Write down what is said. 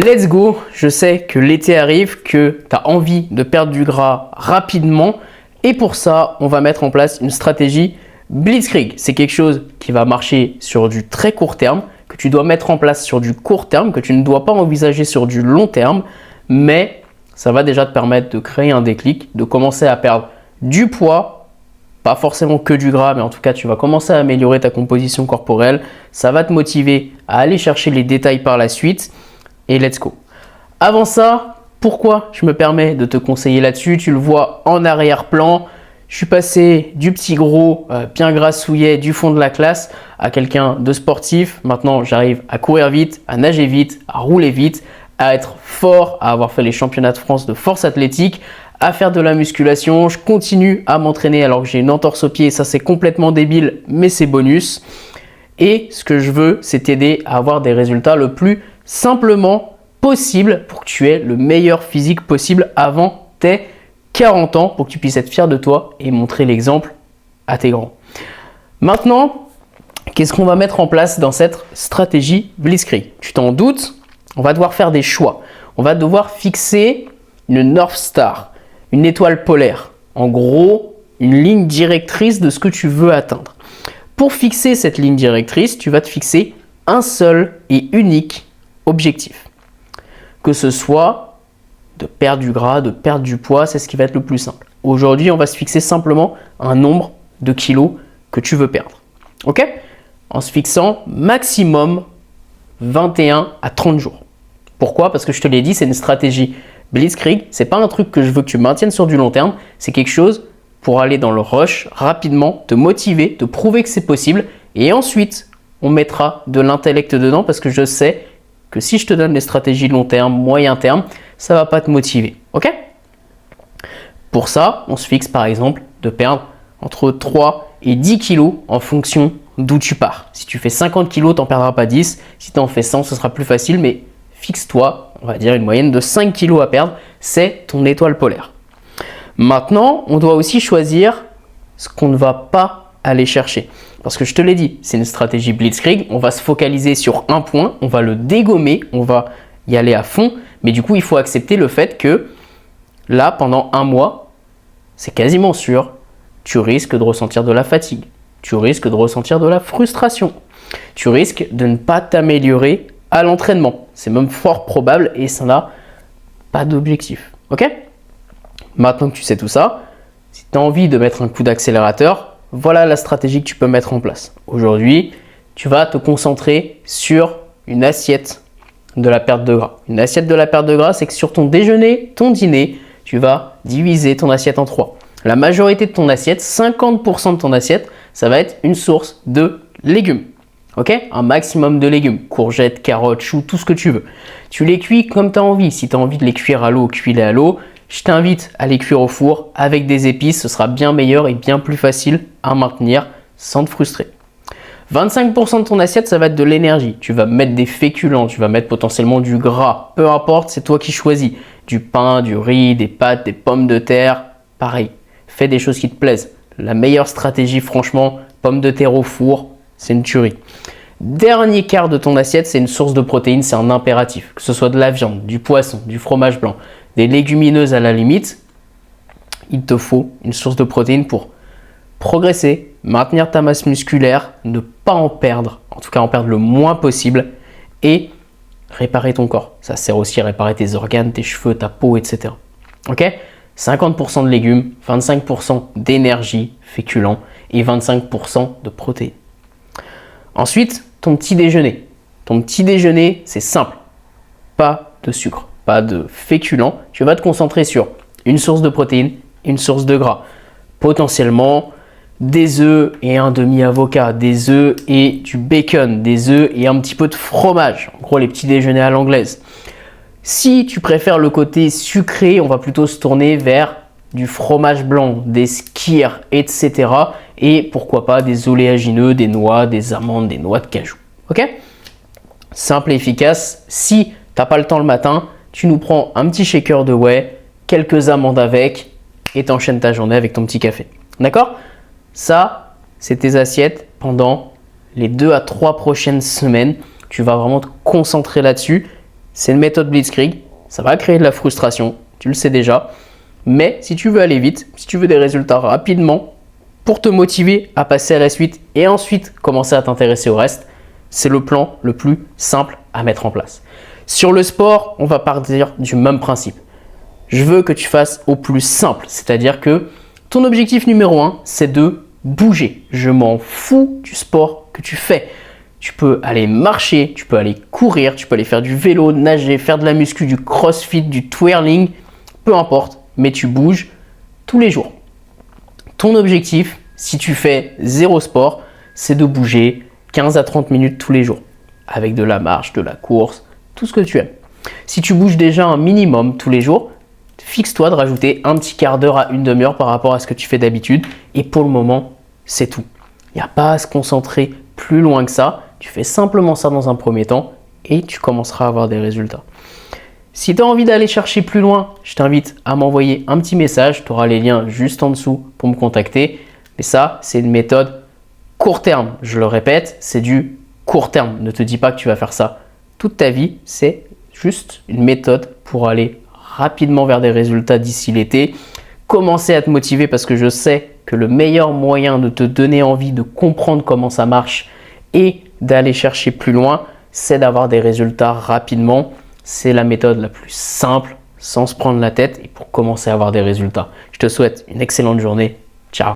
Let's go! Je sais que l'été arrive, que tu as envie de perdre du gras rapidement et pour ça, on va mettre en place une stratégie Blitzkrieg. C'est quelque chose qui va marcher sur du très court terme, que tu dois mettre en place sur du court terme, que tu ne dois pas envisager sur du long terme, mais ça va déjà te permettre de créer un déclic, de commencer à perdre du poids, pas forcément que du gras, mais en tout cas, tu vas commencer à améliorer ta composition corporelle. Ça va te motiver à aller chercher les détails par la suite. Et let's go. Avant ça, pourquoi je me permets de te conseiller là-dessus? Tu le vois en arrière-plan. Je suis passé du petit gros bien grassouillet du fond de la classe à quelqu'un de sportif. Maintenant, j'arrive à courir vite, à nager vite, à rouler vite, à être fort, à avoir fait les championnats de France de force athlétique, à faire de la musculation. Je continue à m'entraîner alors que j'ai une entorse au pied. Ça, c'est complètement débile, mais c'est bonus. Et ce que je veux, c'est t'aider à avoir des résultats le plus simplement possible pour que tu aies le meilleur physique possible avant tes 40 ans, pour que tu puisses être fier de toi et montrer l'exemple à tes grands. Maintenant, qu'est-ce qu'on va mettre en place dans cette stratégie Blitzkrieg? Tu t'en doutes, on va devoir faire des choix. On va devoir fixer une North Star, une étoile polaire. En gros, une ligne directrice de ce que tu veux atteindre. Pour fixer cette ligne directrice, tu vas te fixer un seul et unique objectif. Que ce soit de perdre du gras, de perdre du poids, c'est ce qui va être le plus simple. Aujourd'hui, on va se fixer simplement un nombre de kilos que tu veux perdre. Ok? En se fixant maximum 21 à 30 jours. Pourquoi? Parce que je te l'ai dit, c'est une stratégie Blitzkrieg. Ce n'est pas un truc que je veux que tu maintiennes sur du long terme. C'est quelque chose pour aller dans le rush rapidement, te motiver, te prouver que c'est possible. Et ensuite, on mettra de l'intellect dedans parce que je sais que si je te donne des stratégies long terme, moyen terme, ça ne va pas te motiver. Ok? Pour ça, on se fixe par exemple de perdre entre 3 et 10 kilos en fonction d'où tu pars. Si tu fais 50 kilos, tu n'en perdras pas 10. Si tu en fais 100, ce sera plus facile, mais fixe-toi, on va dire une moyenne de 5 kilos à perdre. C'est ton étoile polaire. Maintenant, on doit aussi choisir ce qu'on ne va pas aller chercher. Parce que je te l'ai dit, c'est une stratégie Blitzkrieg. On va se focaliser sur un point, on va le dégommer, on va y aller à fond. Mais du coup, il faut accepter le fait que là, pendant un mois, c'est quasiment sûr, tu risques de ressentir de la fatigue. Tu risques de ressentir de la frustration. Tu risques de ne pas t'améliorer à l'entraînement. C'est même fort probable et ça n'a pas d'objectif. Ok? Maintenant que tu sais tout ça, si tu as envie de mettre un coup d'accélérateur, voilà la stratégie que tu peux mettre en place. Aujourd'hui, tu vas te concentrer sur une assiette de la perte de gras. Une assiette de la perte de gras, c'est que sur ton déjeuner, ton dîner, tu vas diviser ton assiette en 3. La majorité de ton assiette, 50% de ton assiette, ça va être une source de légumes. Ok? Un maximum de légumes, courgettes, carottes, choux, tout ce que tu veux. Tu les cuis comme tu as envie. Si tu as envie de les cuire à l'eau, cuis-les à l'eau. Je t'invite à les cuire au four avec des épices, ce sera bien meilleur et bien plus facile à maintenir sans te frustrer. 25% de ton assiette, ça va être de l'énergie. Tu vas mettre des féculents, tu vas mettre potentiellement du gras, peu importe, c'est toi qui choisis. Du pain, du riz, des pâtes, des pommes de terre, pareil. Fais des choses qui te plaisent. La meilleure stratégie, franchement, pommes de terre au four, c'est une tuerie. Dernier quart de ton assiette, c'est une source de protéines, c'est un impératif. Que ce soit de la viande, du poisson, du fromage blanc, des légumineuses à la limite, il te faut une source de protéines pour progresser, maintenir ta masse musculaire, ne pas en perdre, en tout cas en perdre le moins possible et réparer ton corps. Ça sert aussi à réparer tes organes, tes cheveux, ta peau, etc. Ok? 50% de légumes, 25% d'énergie, féculents et 25% de protéines. Ensuite, ton petit déjeuner. Ton petit déjeuner, c'est simple. Pas de sucre, pas de féculents. Tu vas te concentrer sur une source de protéines, une source de gras. Potentiellement des œufs et un demi-avocat, des œufs et du bacon, des œufs et un petit peu de fromage. En gros, les petits déjeuners à l'anglaise. Si tu préfères le côté sucré, on va plutôt se tourner vers du fromage blanc, des skyrs, etc. Et pourquoi pas des oléagineux, des noix, des amandes, des noix de cajou. Ok? Simple et efficace. Si tu n'as pas le temps le matin, tu nous prends un petit shaker de whey, quelques amandes avec et t'enchaînes ta journée avec ton petit café. D'accord? Ça, c'est tes assiettes pendant les 2 à 3 prochaines semaines. Tu vas vraiment te concentrer là-dessus. c'est une méthode Blitzkrieg. Ça va créer de la frustration, tu le sais déjà. Mais si tu veux aller vite, si tu veux des résultats rapidement, pour te motiver à passer à la suite et ensuite commencer à t'intéresser au reste, c'est le plan le plus simple à mettre en place. Sur le sport, on va partir du même principe. Je veux que tu fasses au plus simple, c'est-à-dire que ton objectif numéro 1, c'est de bouger. Je m'en fous du sport que tu fais. Tu peux aller marcher, tu peux aller courir, tu peux aller faire du vélo, nager, faire de la muscu, du crossfit, du twirling, peu importe, mais tu bouges tous les jours. Ton objectif, si tu fais zéro sport, c'est de bouger 15 à 30 minutes tous les jours, avec de la marche, de la course, tout ce que tu aimes. Si tu bouges déjà un minimum tous les jours, fixe-toi de rajouter un petit quart d'heure à une demi-heure par rapport à ce que tu fais d'habitude. Et pour le moment, c'est tout. Il n'y a pas à se concentrer plus loin que ça. Tu fais simplement ça dans un premier temps et tu commenceras à avoir des résultats. Si tu as envie d'aller chercher plus loin, je t'invite à m'envoyer un petit message. Tu auras les liens juste en dessous pour me contacter. Mais ça, c'est une méthode court terme. Je le répète, c'est du court terme. Ne te dis pas que tu vas faire ça toute ta vie. C'est juste une méthode pour aller rapidement vers des résultats d'ici l'été. Commencer à te motiver parce que je sais que le meilleur moyen de te donner envie de comprendre comment ça marche et d'aller chercher plus loin, c'est d'avoir des résultats rapidement. C'est la méthode la plus simple, sans se prendre la tête et pour commencer à avoir des résultats. Je te souhaite une excellente journée